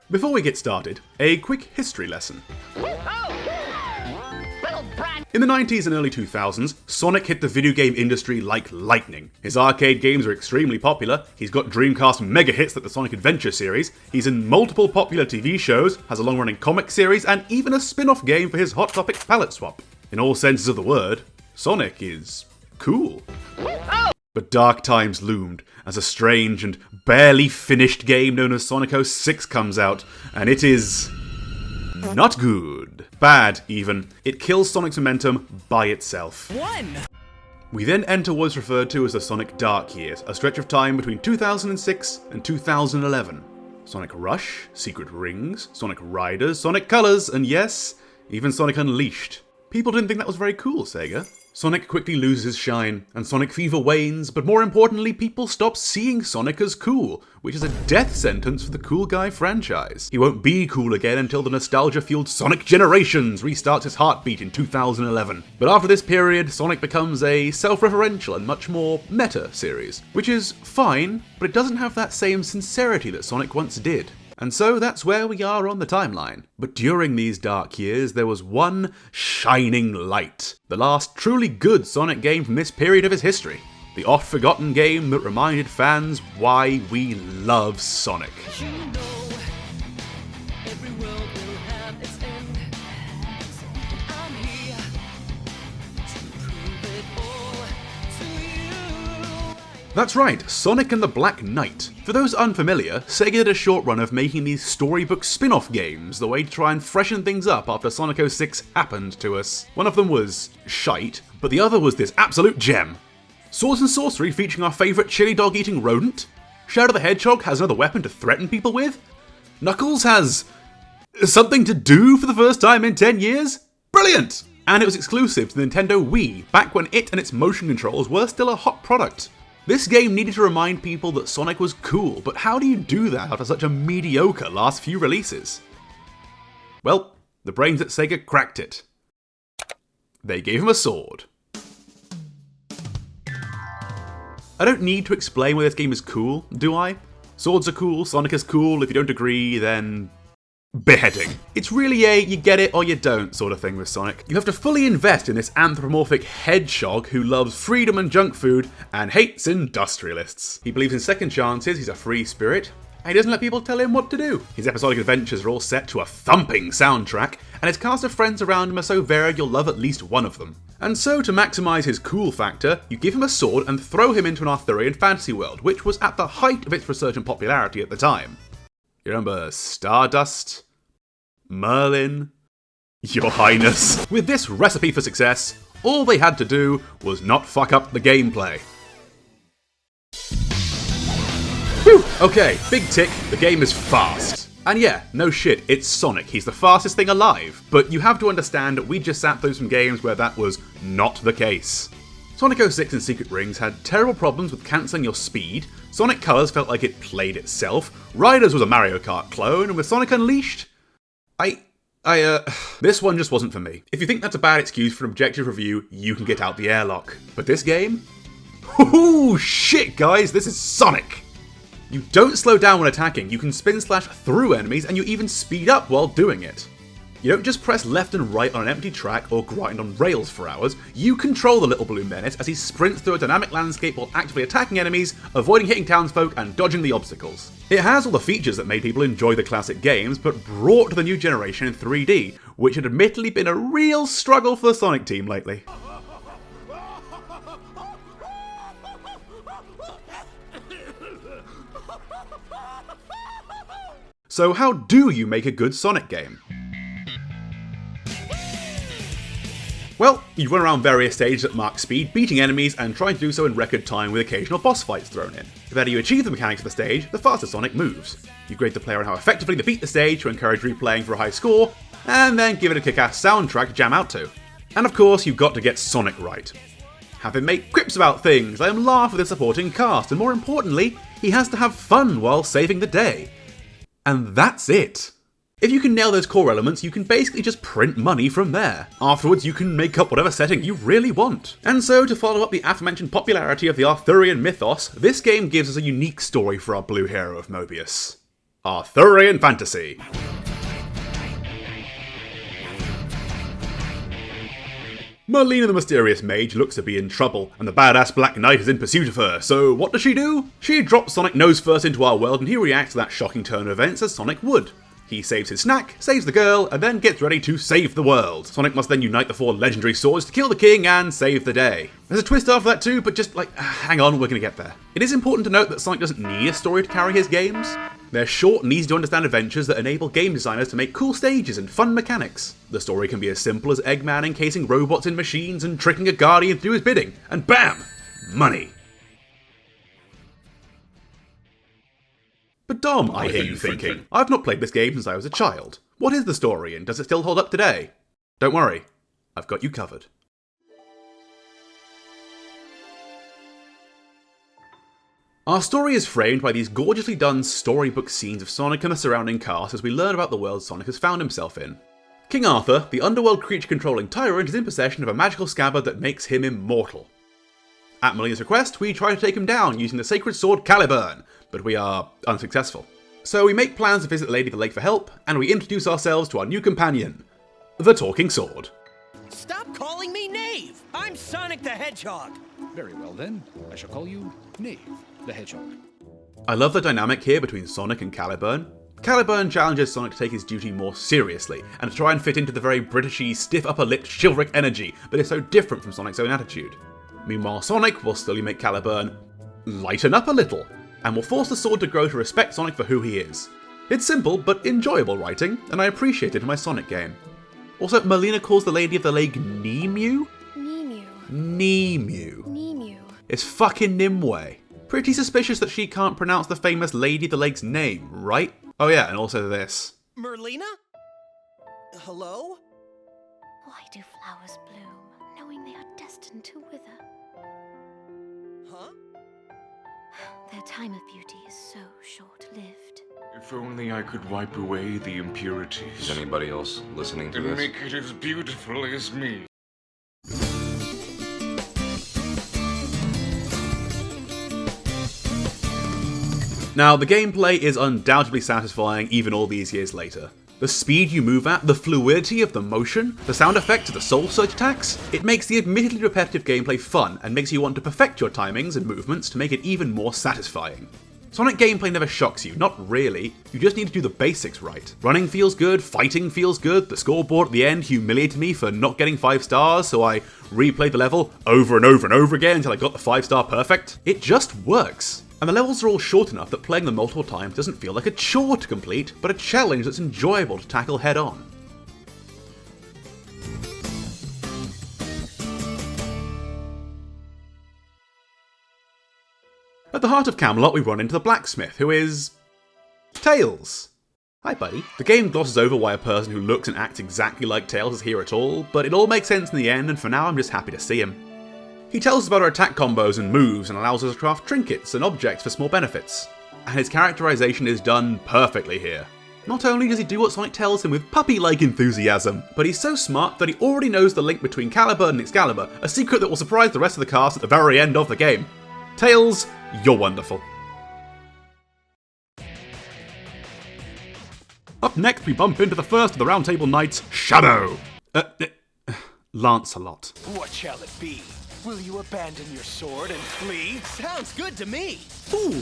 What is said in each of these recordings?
Before we get started, a quick history lesson. In the 90s and early 2000s, Sonic hit the video game industry like lightning. His arcade games are extremely popular, he's got Dreamcast mega hits like the Sonic Adventure series, he's in multiple popular TV shows, has a long-running comic series, and even a spin-off game for his Hot Topic palette swap. In all senses of the word, Sonic is cool. But dark times loomed as a strange and barely finished game known as Sonic 06 comes out, and it is not good. Bad, even. It kills Sonic's momentum by itself. We then enter what is referred to as the Sonic Dark Years, a stretch of time between 2006 and 2011. Sonic Rush, Secret Rings, Sonic Riders, Sonic Colors, and yes, even Sonic Unleashed. People didn't think that was very cool, Sega. Sonic quickly loses his shine, and Sonic fever wanes, but more importantly, people stop seeing Sonic as cool, which is a death sentence for the Cool Guy franchise. He won't be cool again until the nostalgia-fueled Sonic Generations restarts his heartbeat in 2011. But after this period, Sonic becomes a self-referential and much more meta series, which is fine, but it doesn't have that same sincerity that Sonic once did. And so that's where we are on the timeline. But during these dark years, there was one shining light. The last truly good Sonic game from this period of his history. The oft-forgotten game that reminded fans why we love Sonic. That's right, Sonic and the Black Knight. For those unfamiliar, Sega did a short run of making these storybook spin-off games, the way to try and freshen things up after Sonic 06 happened to us. One of them was shite, but the other was this absolute gem. Swords and Sorcery featuring our favourite chili dog eating rodent? Shadow the Hedgehog has another weapon to threaten people with? Knuckles has something to do for the first time in 10 years? Brilliant! And it was exclusive to the Nintendo Wii, back when it and its motion controls were still a hot product. This game needed to remind people that Sonic was cool, but how do you do that after such a mediocre last few releases? Well, the brains at Sega cracked it. They gave him a sword. I don't need to explain why this game is cool, do I? Swords are cool, Sonic is cool, if you don't agree, then beheading. It's really a you get it or you don't sort of thing with Sonic. You have to fully invest in this anthropomorphic hedgehog who loves freedom and junk food and hates industrialists. He believes in second chances, he's a free spirit, and he doesn't let people tell him what to do. His episodic adventures are all set to a thumping soundtrack, and his cast of friends around him are so varied you'll love at least one of them. And so, to maximise his cool factor, you give him a sword and throw him into an Arthurian fantasy world, which was at the height of its resurgent popularity at the time. You remember Stardust? Merlin? Your Highness. With this recipe for success, all they had to do was not fuck up the gameplay. Whew, okay, big tick, the game is fast. And yeah, no shit, it's Sonic, he's the fastest thing alive. But you have to understand that we just sat through some games where that was not the case. Sonic 06 and Secret Rings had terrible problems with cancelling your speed, Sonic Colors felt like it played itself, Riders was a Mario Kart clone, and with Sonic Unleashed, this one just wasn't for me. If you think that's a bad excuse for an objective review, you can get out the airlock. But this game? Ooh, shit guys, this is Sonic! You don't slow down when attacking, you can spin slash through enemies, and you even speed up while doing it. You don't just press left and right on an empty track or grind on rails for hours, you control the little blue menace as he sprints through a dynamic landscape while actively attacking enemies, avoiding hitting townsfolk and dodging the obstacles. It has all the features that made people enjoy the classic games, but brought to the new generation in 3D, which had admittedly been a real struggle for the Sonic team lately. So how do you make a good Sonic game? Well, you run around various stages at max speed, beating enemies and trying to do so in record time with occasional boss fights thrown in. The better you achieve the mechanics of the stage, the faster Sonic moves. You grade the player on how effectively they beat the stage to encourage replaying for a high score, and then give it a kick-ass soundtrack to jam out to. And of course, you've got to get Sonic right. Have him make quips about things, let him laugh with the supporting cast, and more importantly, he has to have fun while saving the day. And that's it. If you can nail those core elements, you can basically just print money from there. Afterwards, you can make up whatever setting you really want. And so, to follow up the aforementioned popularity of the Arthurian mythos, this game gives us a unique story for our blue hero of Mobius. Arthurian fantasy. Merlina the Mysterious Mage looks to be in trouble, and the badass Black Knight is in pursuit of her, so what does she do? She drops Sonic nose first into our world, and he reacts to that shocking turn of events as Sonic would. He saves his snack, saves the girl, and then gets ready to save the world. Sonic must then unite the 4 legendary swords to kill the king and save the day. There's a twist after that too, but just hang on, we're gonna get there. It is important to note that Sonic doesn't need a story to carry his games. They're short and easy to understand adventures that enable game designers to make cool stages and fun mechanics. The story can be as simple as Eggman encasing robots in machines and tricking a guardian to do his bidding, and bam! Money. But Dom, I hear you thinking, I've not played this game since I was a child. What is the story and does it still hold up today? Don't worry, I've got you covered. Our story is framed by these gorgeously done storybook scenes of Sonic and the surrounding cast as we learn about the world Sonic has found himself in. King Arthur, the underworld creature-controlling tyrant, is in possession of a magical scabbard that makes him immortal. At Merlina's request, we try to take him down using the sacred sword Caliburn, but we are unsuccessful. So we make plans to visit the Lady of the Lake for help, and we introduce ourselves to our new companion, the Talking Sword. Stop calling me Knave! I'm Sonic the Hedgehog! Very well then, I shall call you Knave the Hedgehog. I love the dynamic here between Sonic and Caliburn. Caliburn challenges Sonic to take his duty more seriously, and to try and fit into the very Britishy, stiff upper-lipped, chivalric energy that is so different from Sonic's own attitude. Meanwhile, Sonic will slowly make Caliburn lighten up a little, and will force the sword to grow to respect Sonic for who he is. It's simple, but enjoyable writing, and I appreciate it in my Sonic game. Also, Merlina calls the Lady of the Lake Nemu? Nemu. It's fucking Nimue. Pretty suspicious that she can't pronounce the famous Lady of the Lake's name, right? Oh yeah, and also this. Merlina? Hello? Why do flowers bloom, knowing they are destined to wither? Huh? Their time of beauty is so short-lived. If only I could wipe away the impurities. Is anybody else listening to And this? make it as beautiful as me. Now, the gameplay is undoubtedly satisfying even all these years later. The speed you move at, the fluidity of the motion, the sound effects of the Soul Surge attacks, it makes the admittedly repetitive gameplay fun and makes you want to perfect your timings and movements to make it even more satisfying. Sonic gameplay never shocks you, not really, you just need to do the basics right. Running feels good, fighting feels good, the scoreboard at the end humiliated me for not getting 5 stars, so I replayed the level over and over and over again until I got the 5-star perfect. It just works. And the levels are all short enough that playing them multiple times doesn't feel like a chore to complete, but a challenge that's enjoyable to tackle head on. At the heart of Camelot, we run into the blacksmith, who is Tails. Hi, buddy. The game glosses over why a person who looks and acts exactly like Tails is here at all, but it all makes sense in the end, and for now I'm just happy to see him. He tells us about our attack combos and moves and allows us to craft trinkets and objects for small benefits. And his characterization is done perfectly here. Not only does he do what Sonic tells him with puppy-like enthusiasm, but he's so smart that he already knows the link between Caliburn and Excalibur, a secret that will surprise the rest of the cast at the very end of the game. Tails, you're wonderful. Up next, we bump into the first of the Round Table Knights, Shadow. Lancelot. What shall it be? Will you abandon your sword and flee? Sounds good to me! Ooh.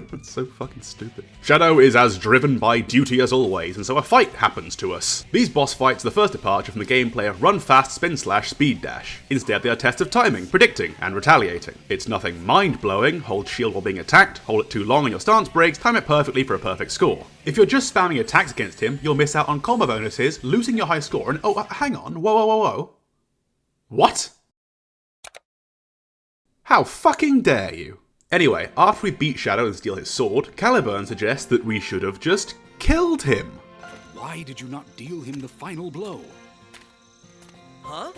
That's so fucking stupid. Shadow is as driven by duty as always, and so a fight happens to us. These boss fights are the first departure from the gameplay of run fast, spin slash, speed dash. Instead, they are tests of timing, predicting, and retaliating. It's nothing mind-blowing, hold shield while being attacked, hold it too long and your stance breaks, time it perfectly for a perfect score. If you're just spamming attacks against him, you'll miss out on combo bonuses, losing your high score, and hang on, whoa. What? How fucking dare you? Anyway, after we beat Shadow and steal his sword, Caliburn suggests that we should have just killed him. Why did you not deal him the final blow? Huh?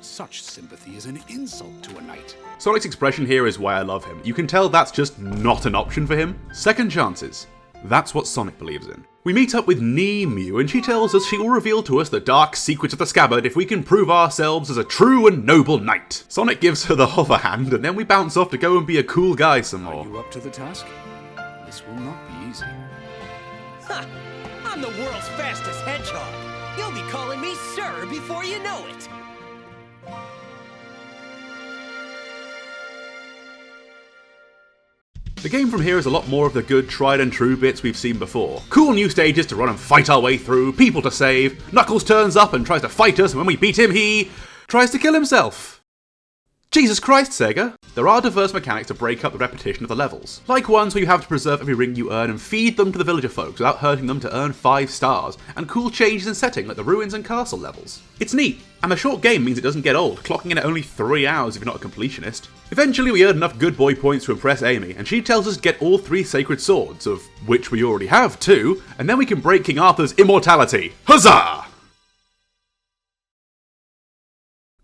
Such sympathy is an insult to a knight. Sonic's expression here is why I love him. You can tell that's just not an option for him. Second chances. That's what Sonic believes in. We meet up with Nemu, and she tells us she will reveal to us the dark secrets of the scabbard if we can prove ourselves as a true and noble knight. Sonic gives her the hover hand, and then we bounce off to go and be a cool guy some more. Are you up to the task? This will not be easy. Ha! I'm the world's fastest hedgehog. You'll be calling me sir before you know it. The game from here is a lot more of the good tried and true bits we've seen before. Cool new stages to run and fight our way through, people to save, Knuckles turns up and tries to fight us, and when we beat him he tries to kill himself. Jesus Christ, Sega! There are diverse mechanics to break up the repetition of the levels, like ones where you have to preserve every ring you earn and feed them to the villager folks without hurting them to earn 5 stars, and cool changes in setting like the ruins and castle levels. It's neat, and the short game means it doesn't get old, clocking in at only 3 hours if you're not a completionist. Eventually we earn enough good boy points to impress Amy, and she tells us to get all 3 sacred swords, of which we already have 2, and then we can break King Arthur's immortality. Huzzah!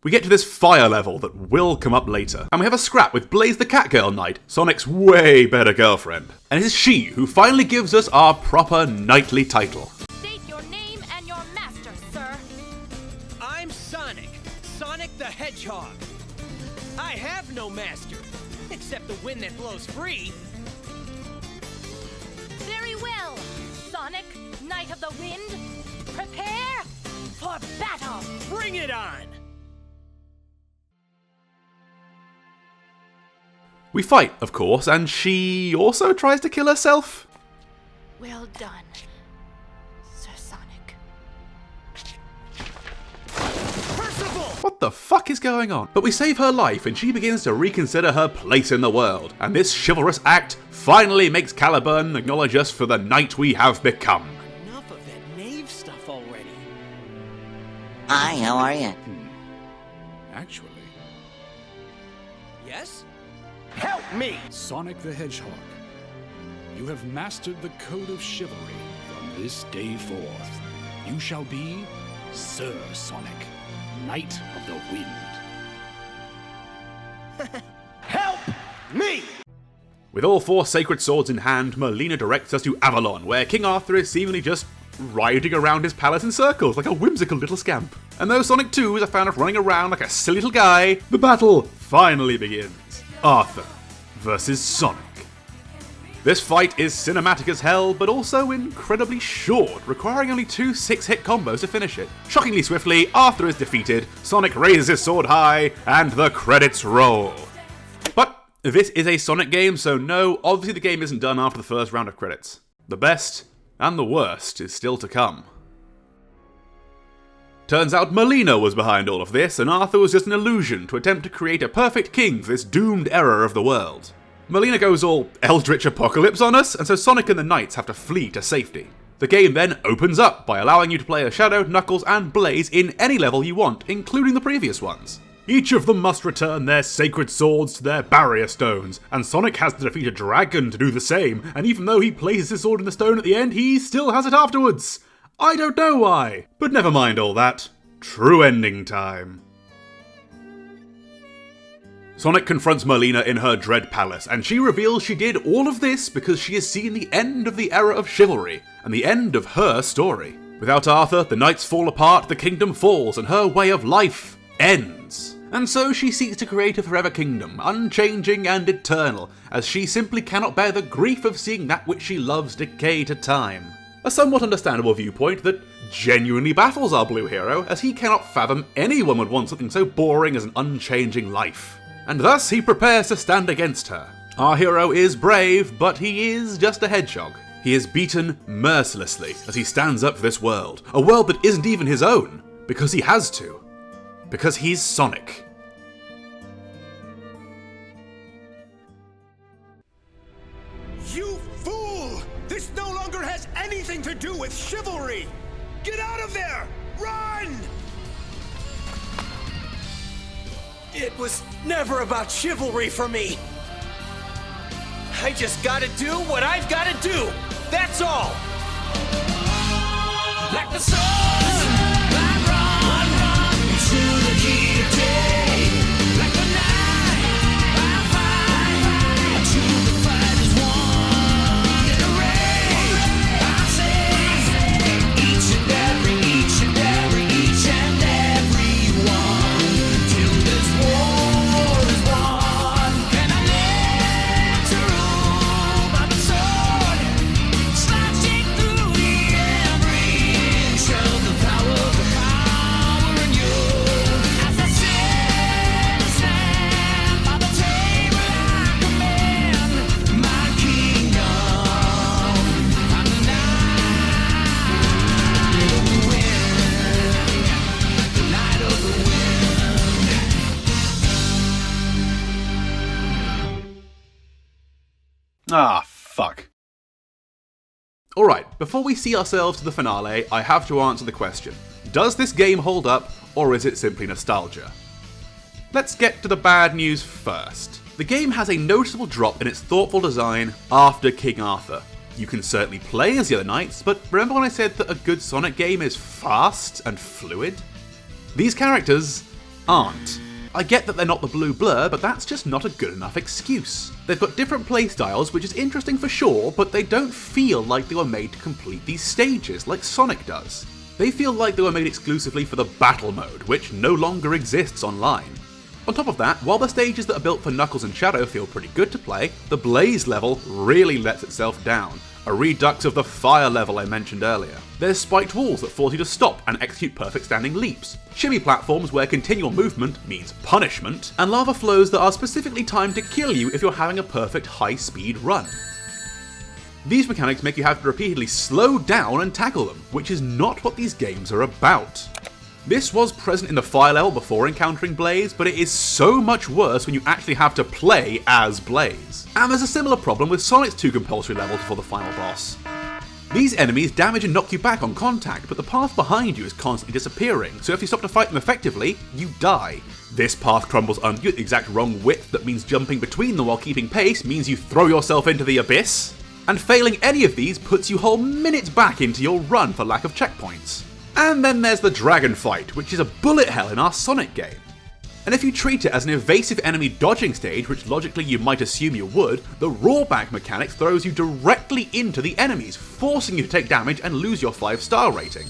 We get to this fire level that will come up later, and we have a scrap with Blaze the Catgirl Knight, Sonic's way better girlfriend. And it is she who finally gives us our proper knightly title. State your name and your master, sir. I'm Sonic. Sonic the Hedgehog. I have no master, except the wind that blows free. Very well. Sonic, Knight of the Wind, prepare for battle. Bring it on! We fight, of course, and she also tries to kill herself. Well done, Sir Sonic. Percival! What the fuck is going on? But we save her life and she begins to reconsider her place in the world. And this chivalrous act finally makes Caliburn acknowledge us for the knight we have become. Enough of that knave stuff already. Hi, how are you? Actually, Yes? Help me! Sonic the Hedgehog, you have mastered the code of chivalry. From this day forth, you shall be Sir Sonic, Knight of the Wind. Help me! With all 4 sacred swords in hand, Melina directs us to Avalon, where King Arthur is seemingly just riding around his palace in circles like a whimsical little scamp. And though Sonic 2 is a fan of running around like a silly little guy, the battle finally begins. Arthur versus Sonic. This fight is cinematic as hell, but also incredibly short, requiring only 2 6-hit combos to finish it. Shockingly swiftly, Arthur is defeated, Sonic raises his sword high, and the credits roll. But this is a Sonic game, so no, obviously the game isn't done after the first round of credits. The best and the worst is still to come. Turns out Melina was behind all of this, and Arthur was just an illusion to attempt to create a perfect king for this doomed era of the world. Melina goes all Eldritch Apocalypse on us, and so Sonic and the Knights have to flee to safety. The game then opens up by allowing you to play as Shadow, Knuckles, and Blaze in any level you want, including the previous ones. Each of them must return their sacred swords to their barrier stones, and Sonic has to defeat a dragon to do the same, and even though he places his sword in the stone at the end, he still has it afterwards. I don't know why, but never mind all that. True ending time. Sonic confronts Melina in her Dread Palace, and she reveals she did all of this because she has seen the end of the era of chivalry, and the end of her story. Without Arthur, the knights fall apart, the kingdom falls, and her way of life ends. And so she seeks to create a forever kingdom, unchanging and eternal, as she simply cannot bear the grief of seeing that which she loves decay to time. A somewhat understandable viewpoint that genuinely baffles our blue hero, as he cannot fathom anyone would want something so boring as an unchanging life. And thus he prepares to stand against her. Our hero is brave, but he is just a hedgehog. He is beaten mercilessly as he stands up for this world, a world that isn't even his own, because he has to. Because he's Sonic. You fool! This no longer has anything to do with chivalry! Get out of there! Run! It was never about chivalry for me. I just gotta do what I've gotta do. That's all. Like the sun, I run into the heat of day. Like the night, I fight until the fight is won. In the rain, I sing each and every one till this war is won. And I live to rule by the sword, slashing through Alright, before we see ourselves to the finale, I have to answer the question. Does this game hold up, or is it simply nostalgia? Let's get to the bad news first. The game has a noticeable drop in its thoughtful design after King Arthur. You can certainly play as the other knights, but remember when I said that a good Sonic game is fast and fluid? These characters aren't. I get that they're not the blue blur, but that's just not a good enough excuse. They've got different playstyles, which is interesting for sure, but they don't feel like they were made to complete these stages like Sonic does. They feel like they were made exclusively for the battle mode, which no longer exists online. On top of that, while the stages that are built for Knuckles and Shadow feel pretty good to play, the Blaze level really lets itself down, a redux of the Fire level I mentioned earlier. There's spiked walls that force you to stop and execute perfect standing leaps, shimmy platforms where continual movement means punishment, and lava flows that are specifically timed to kill you if you're having a perfect high-speed run. These mechanics make you have to repeatedly slow down and tackle them, which is not what these games are about. This was present in the Fire level before encountering Blaze, but it is so much worse when you actually have to play as Blaze. And there's a similar problem with Sonic's 2 compulsory levels before the final boss. These enemies damage and knock you back on contact, but the path behind you is constantly disappearing, so if you stop to fight them effectively, you die. This path crumbles under you at the exact wrong width that means jumping between them while keeping pace means you throw yourself into the abyss, and failing any of these puts you whole minutes back into your run for lack of checkpoints. And then there's the Dragon Fight, which is a bullet hell in our Sonic game. And if you treat it as an evasive enemy dodging stage, which logically you might assume you would, the rollback mechanic throws you directly into the enemies, forcing you to take damage and lose your 5-star rating.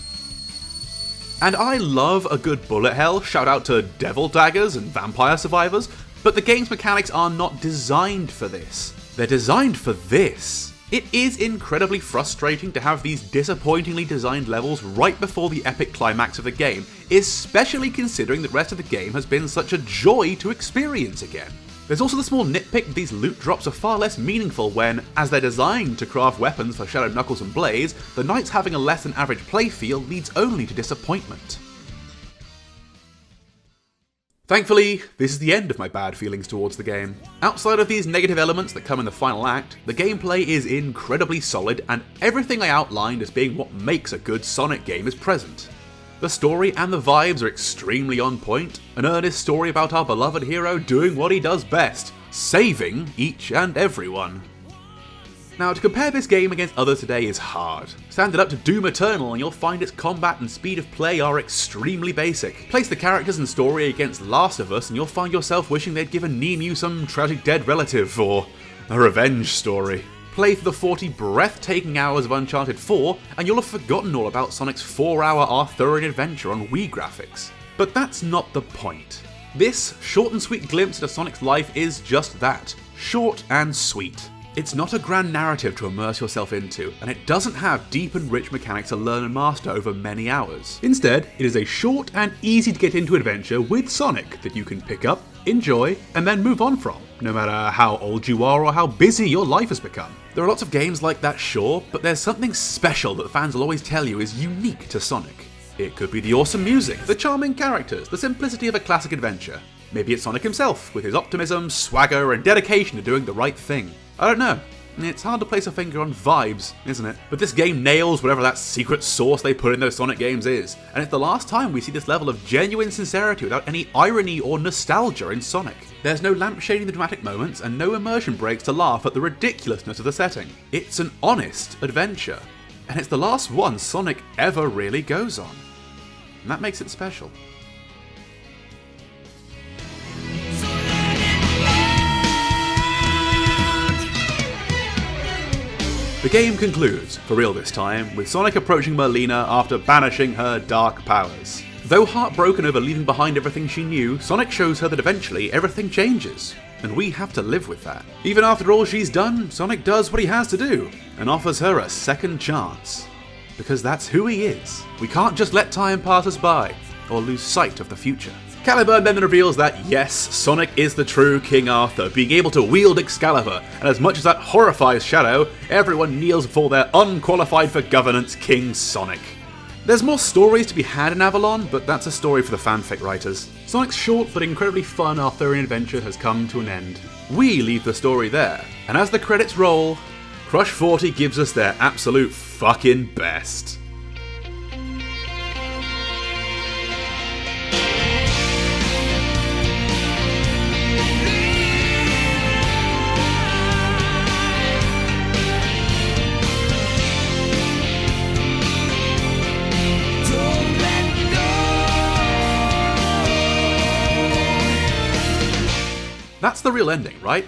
And I love a good bullet hell, shout out to Devil Daggers and Vampire Survivors, but the game's mechanics are not designed for this. They're designed for this. It is incredibly frustrating to have these disappointingly designed levels right before the epic climax of the game, especially considering the rest of the game has been such a joy to experience again. There's also the small nitpick that these loot drops are far less meaningful when, as they're designed to craft weapons for Shadow, Knuckles and Blaze, the knights having a less than average play feel leads only to disappointment. Thankfully, this is the end of my bad feelings towards the game. Outside of these negative elements that come in the final act, the gameplay is incredibly solid and everything I outlined as being what makes a good Sonic game is present. The story and the vibes are extremely on point, an earnest story about our beloved hero doing what he does best, saving each and everyone. Now, to compare this game against others today is hard. Stand it up to Doom Eternal and you'll find its combat and speed of play are extremely basic. Place the characters and story against Last of Us and you'll find yourself wishing they'd given Nemu some tragic dead relative or a revenge story. Play through the 40 breathtaking hours of Uncharted 4 and you'll have forgotten all about Sonic's 4-hour Arthurian adventure on Wii graphics. But that's not the point. This short and sweet glimpse into Sonic's life is just that, short and sweet. It's not a grand narrative to immerse yourself into, and it doesn't have deep and rich mechanics to learn and master over many hours. Instead, it is a short and easy to get into adventure with Sonic that you can pick up, enjoy, and then move on from, no matter how old you are or how busy your life has become. There are lots of games like that, sure, but there's something special that fans will always tell you is unique to Sonic. It could be the awesome music, the charming characters, the simplicity of a classic adventure. Maybe it's Sonic himself, with his optimism, swagger, and dedication to doing the right thing. I don't know. It's hard to place a finger on vibes, isn't it? But this game nails whatever that secret sauce they put in those Sonic games is, and it's the last time we see this level of genuine sincerity without any irony or nostalgia in Sonic. There's no lampshading the dramatic moments and no immersion breaks to laugh at the ridiculousness of the setting. It's an honest adventure, and it's the last one Sonic ever really goes on. And that makes it special. The game concludes, for real this time, with Sonic approaching Merlina after banishing her dark powers. Though heartbroken over leaving behind everything she knew, Sonic shows her that eventually everything changes, and we have to live with that. Even after all she's done, Sonic does what he has to do, and offers her a second chance. Because that's who he is. We can't just let time pass us by, or lose sight of the future. Caliburn then reveals that yes, Sonic is the true King Arthur, being able to wield Excalibur, and as much as that horrifies Shadow, everyone kneels before their unqualified for governance King Sonic. There's more stories to be had in Avalon, but that's a story for the fanfic writers. Sonic's short but incredibly fun Arthurian adventure has come to an end. We leave the story there, and as the credits roll, Crush 40 gives us their absolute fucking best. That's the real ending, right?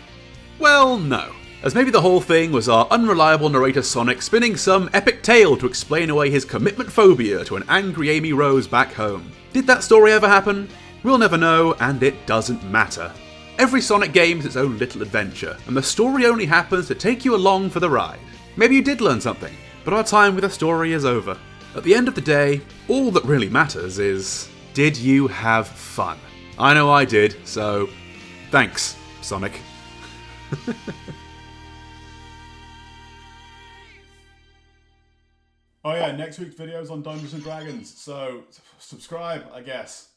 Well, no. As maybe the whole thing was our unreliable narrator Sonic spinning some epic tale to explain away his commitment phobia to an angry Amy Rose back home. Did that story ever happen? We'll never know, and it doesn't matter. Every Sonic game is its own little adventure, and the story only happens to take you along for the ride. Maybe you did learn something, but our time with the story is over. At the end of the day, all that really matters is, did you have fun? I know I did, so thanks, Sonic. Oh yeah, next week's video is on Dungeons & Dragons, so subscribe, I guess.